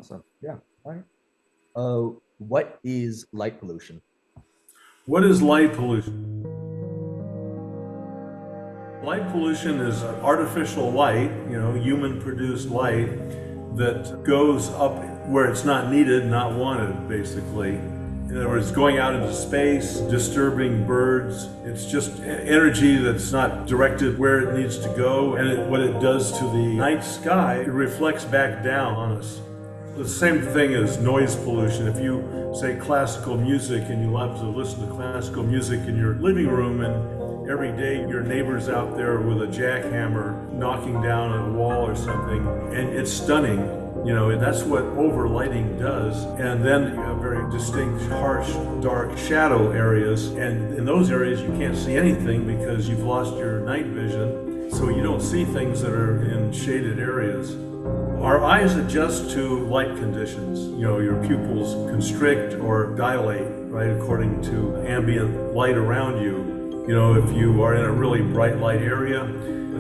Awesome. Yeah. All right. What is light pollution? What is light pollution? Light pollution is artificial light, human-produced light that goes up where it's not needed, not wanted, basically. In other words, going out into space, disturbing birds. It's just energy that's not directed where it needs to go. And what it does to the night sky, it reflects back down on us. The same thing as noise pollution. If you say classical music and you love to listen to classical music in your living room, and every day your neighbor's out there with a jackhammer knocking down a wall or something, and it's stunning. That's what overlighting does. And then you have very distinct, harsh, dark shadow areas. And in those areas, you can't see anything because you've lost your night vision. So you don't see things that are in shaded areas. Our eyes adjust to light conditions. Your pupils constrict or dilate, right, according to ambient light around you. If you are in a really bright light area,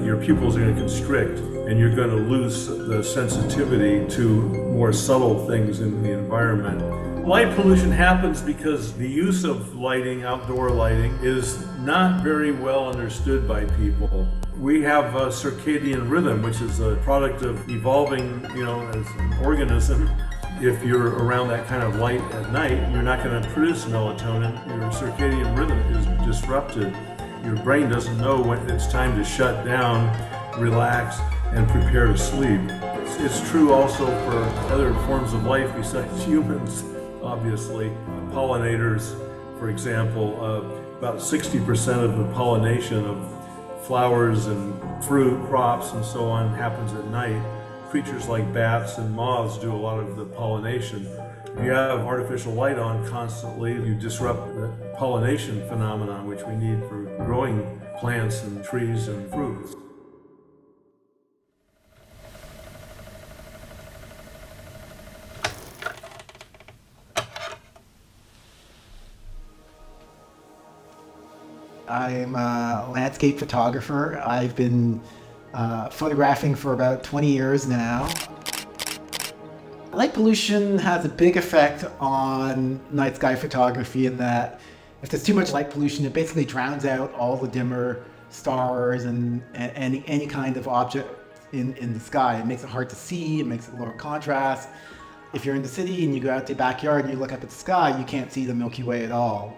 your pupils are going to constrict and you're going to lose the sensitivity to more subtle things in the environment. Light pollution happens because the use of lighting, outdoor lighting, is not very well understood by people. We have a circadian rhythm, which is a product of evolving, as an organism. If you're around that kind of light at night, you're not going to produce melatonin. Your circadian rhythm is disrupted. Your brain doesn't know when it's time to shut down, relax, and prepare to sleep. It's true also for other forms of life besides humans, obviously. Pollinators, for example, about 60% of the pollination of flowers and fruit, crops, and so on happens at night. Creatures like bats and moths do a lot of the pollination. If you have artificial light on constantly, you disrupt the pollination phenomenon, which we need for growing plants and trees and fruits. I'm a landscape photographer. I've been photographing for about 20 years now. Light pollution has a big effect on night sky photography in that if there's too much light pollution, it basically drowns out all the dimmer stars and any kind of object in the sky. It makes it hard to see, it makes it lower contrast. If you're in the city and you go out to the backyard and you look up at the sky, you can't see the Milky Way at all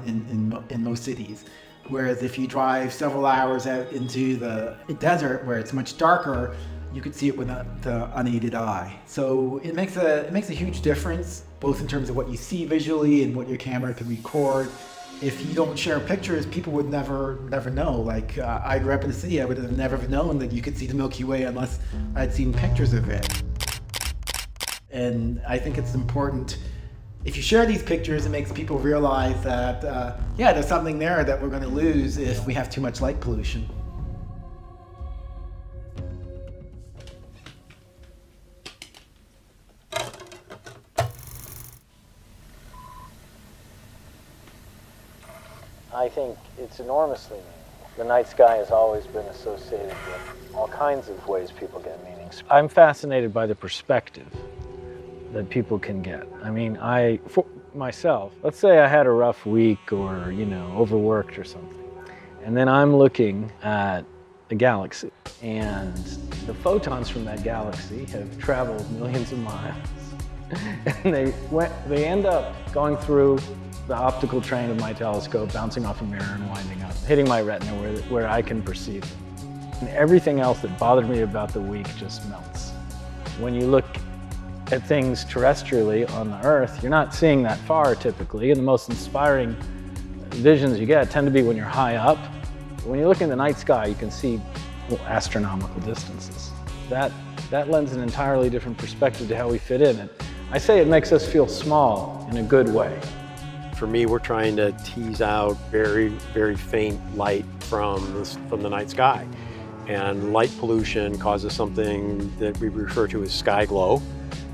in most cities. Whereas if you drive several hours out into the desert where it's much darker, you could see it with the unaided eye. So it makes a huge difference, both in terms of what you see visually and what your camera can record. If you don't share pictures, people would never know. Like I grew up in the city, I would have never known that you could see the Milky Way unless I'd seen pictures of it. And I think it's important. If you share these pictures, it makes people realize that, there's something there that we're going to lose if we have too much light pollution. I think it's enormously meaningful. The night sky has always been associated with all kinds of ways people get meanings. I'm fascinated by the perspective that people can get. I mean, for myself, let's say I had a rough week or, overworked or something, and then I'm looking at a galaxy, and the photons from that galaxy have traveled millions of miles, and they end up going through the optical train of my telescope, bouncing off a mirror and winding up, hitting my retina where I can perceive it. And everything else that bothered me about the week just melts. When you look at things terrestrially on the Earth, you're not seeing that far typically, and the most inspiring visions you get tend to be when you're high up. When you look in the night sky, you can see astronomical distances. That lends an entirely different perspective to how we fit in. And I say it makes us feel small in a good way. For me, we're trying to tease out very, very faint light from the night sky. And light pollution causes something that we refer to as sky glow.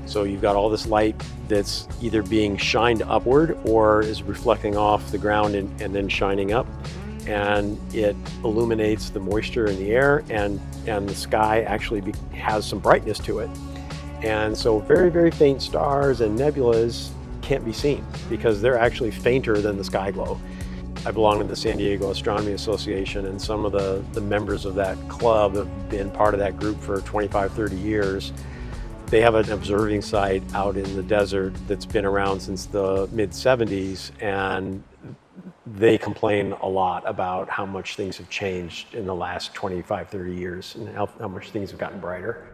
So you've got all this light that's either being shined upward or is reflecting off the ground and then shining up. And it illuminates the moisture in the air, and the sky actually has some brightness to it. And so very, very faint stars and nebulas can't be seen because they're actually fainter than the sky glow. I belong to the San Diego Astronomy Association, and some of the members of that club have been part of that group for 25, 30 years. They have an observing site out in the desert that's been around since the mid-70s, and they complain a lot about how much things have changed in the last 25, 30 years and how much things have gotten brighter.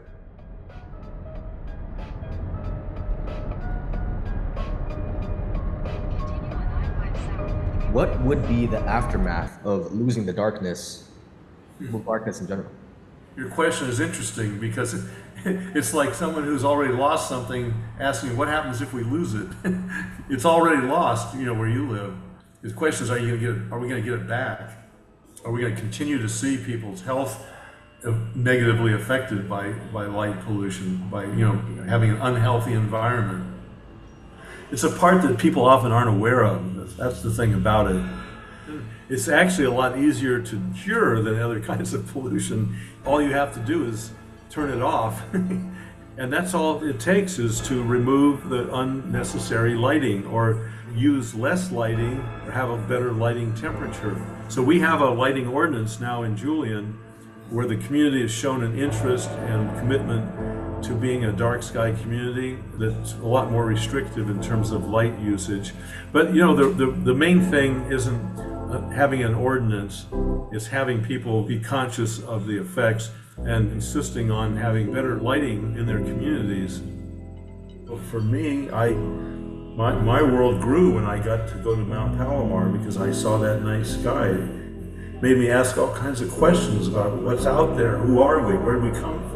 What would be the aftermath of losing the darkness, darkness in general? Your question is interesting because it's like someone who's already lost something asking what happens if we lose it. It's already lost, where you live. The question is, are we going to get it back? Are we going to continue to see people's health negatively affected by light pollution, by having an unhealthy environment? It's a part that people often aren't aware of. That's the thing about it. It's actually a lot easier to cure than other kinds of pollution. All you have to do is turn it off. And that's all it takes, is to remove the unnecessary lighting or use less lighting or have a better lighting temperature. So we have a lighting ordinance now in Julian where the community has shown an interest and commitment to being a dark sky community that's a lot more restrictive in terms of light usage. But the main thing isn't having an ordinance, it's having people be conscious of the effects and insisting on having better lighting in their communities. For me, my world grew when I got to go to Mount Palomar because I saw that night sky. It made me ask all kinds of questions about what's out there, who are we, where do we come